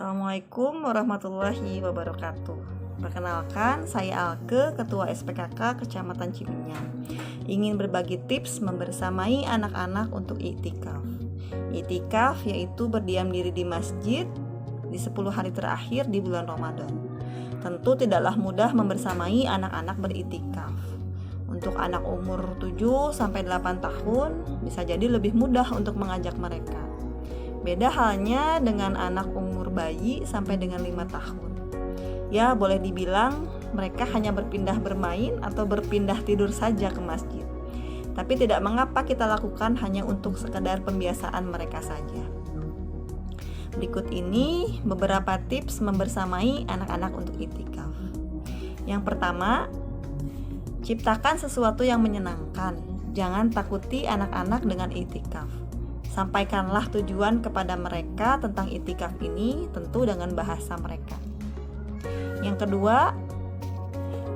Assalamualaikum warahmatullahi wabarakatuh. Perkenalkan, saya Alke, Ketua SPKK Kecamatan Ciminyang. Ingin berbagi tips membersamai anak-anak untuk iktikaf. Iktikaf yaitu berdiam diri di masjid di 10 hari terakhir di bulan Ramadan. Tentu tidaklah mudah membersamai anak-anak beriktikaf. Untuk anak umur 7-8 tahun bisa jadi lebih mudah untuk mengajak mereka. Beda halnya dengan anak umur bayi sampai dengan 5 tahun. Ya, boleh dibilang mereka hanya berpindah bermain atau berpindah tidur saja ke masjid. Tapi tidak mengapa kita lakukan hanya untuk sekedar pembiasaan mereka saja. Berikut ini beberapa tips membersamai anak-anak untuk iktikaf. Yang pertama, ciptakan sesuatu yang menyenangkan. Jangan takuti anak-anak dengan iktikaf. Sampaikanlah tujuan kepada mereka tentang iktikaf ini, tentu dengan bahasa mereka. Yang kedua,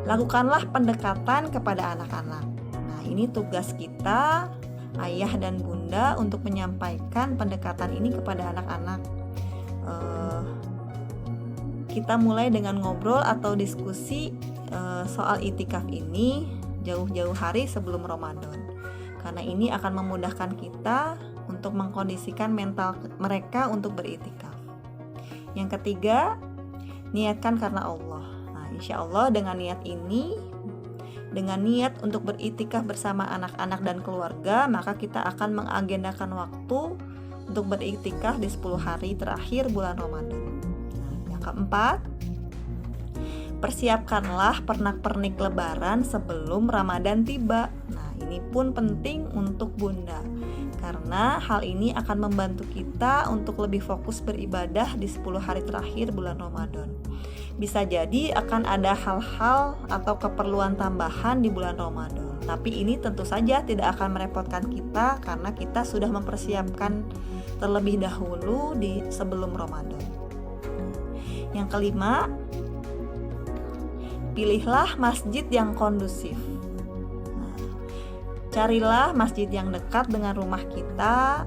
lakukanlah pendekatan kepada anak-anak. Nah, ini tugas kita, ayah dan bunda, untuk menyampaikan pendekatan ini kepada anak-anak. Kita mulai dengan ngobrol atau diskusi soal iktikaf ini jauh-jauh hari sebelum Ramadan. Karena ini akan memudahkan kita untuk mengkondisikan mental mereka untuk beriktikaf. Yang ketiga, niatkan karena Allah. Nah, insya Allah dengan niat ini, dengan niat untuk beriktikaf bersama anak-anak dan keluarga, maka kita akan mengagendakan waktu untuk beriktikaf di 10 hari terakhir bulan Ramadan. Yang keempat, persiapkanlah pernak-pernik lebaran sebelum Ramadan tiba. Nah, ini pun penting untuk bunda, karena hal ini akan membantu kita untuk lebih fokus beribadah di 10 hari terakhir bulan Ramadan. Bisa jadi akan ada hal-hal atau keperluan tambahan di bulan Ramadan, tapi ini tentu saja tidak akan merepotkan kita karena kita sudah mempersiapkan terlebih dahulu di sebelum Ramadan. Yang kelima, pilihlah masjid yang kondusif. Carilah masjid yang dekat dengan rumah kita.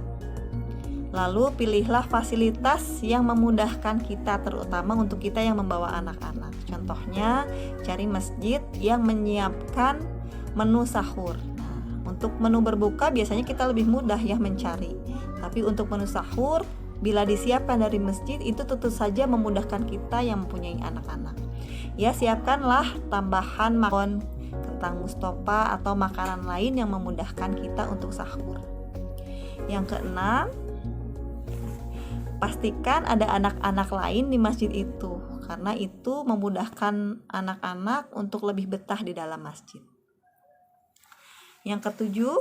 Lalu pilihlah fasilitas yang memudahkan kita, terutama untuk kita yang membawa anak-anak. Contohnya, cari masjid yang menyiapkan menu sahur. Nah, untuk menu berbuka biasanya kita lebih mudah ya mencari. Tapi untuk menu sahur, bila disiapkan dari masjid, itu tentu saja memudahkan kita yang mempunyai anak-anak. Ya, siapkanlah tambahan makan kentang mustofa atau makanan lain yang memudahkan kita untuk sahur. Yang keenam, pastikan ada anak-anak lain di masjid itu, karena itu memudahkan anak-anak untuk lebih betah di dalam masjid. Yang ketujuh,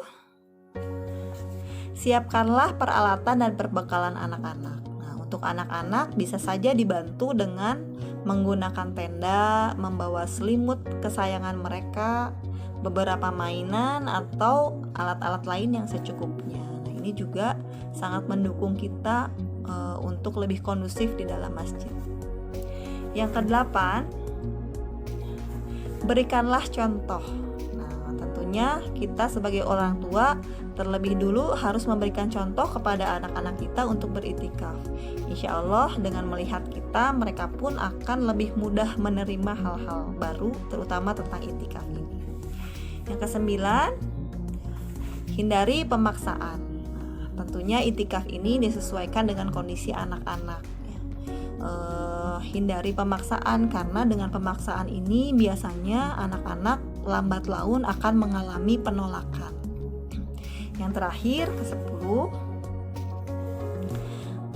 siapkanlah peralatan dan perbekalan anak-anak. Nah, untuk anak-anak bisa saja dibantu dengan menggunakan tenda, membawa selimut kesayangan mereka, beberapa mainan atau alat-alat lain yang secukupnya. Nah, ini juga sangat mendukung kita untuk lebih kondusif di dalam masjid. Yang kedelapan, berikanlah contoh. Nah, tentunya kita sebagai orang tua terlebih dulu harus memberikan contoh kepada anak-anak kita untuk beriktikaf. Insya Allah dengan melihat kita, mereka pun akan lebih mudah menerima hal-hal baru, terutama tentang iktikaf ini. Yang kesembilan, hindari pemaksaan. Nah, tentunya iktikaf ini disesuaikan dengan kondisi anak-anak. Hindari pemaksaan, karena dengan pemaksaan ini biasanya anak-anak lambat laun akan mengalami penolakan. Yang terakhir, ke-10,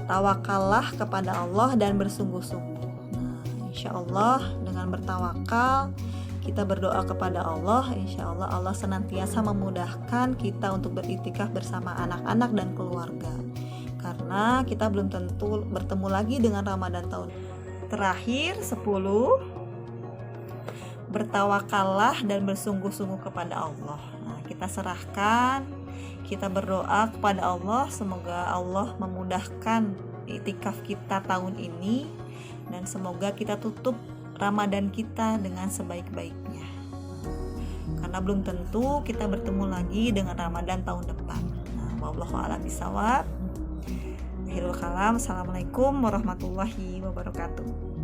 tawakallah kepada Allah dan bersungguh-sungguh. Nah, insya Allah dengan bertawakal, kita berdoa kepada Allah, insya Allah Allah senantiasa memudahkan kita untuk beriktikaf bersama anak-anak dan keluarga. Karena kita belum tentu bertemu lagi dengan Ramadan tahun. Terakhir, 10, bertawakallah dan bersungguh-sungguh kepada Allah. Nah, kita serahkan, kita berdoa kepada Allah, semoga Allah memudahkan iktikaf kita tahun ini, dan semoga kita tutup Ramadan kita dengan sebaik-baiknya. Karena belum tentu kita bertemu lagi dengan Ramadan tahun depan. Nah, wallahu a'lam bishawab. Akhirul kalam, assalamualaikum warahmatullahi wabarakatuh.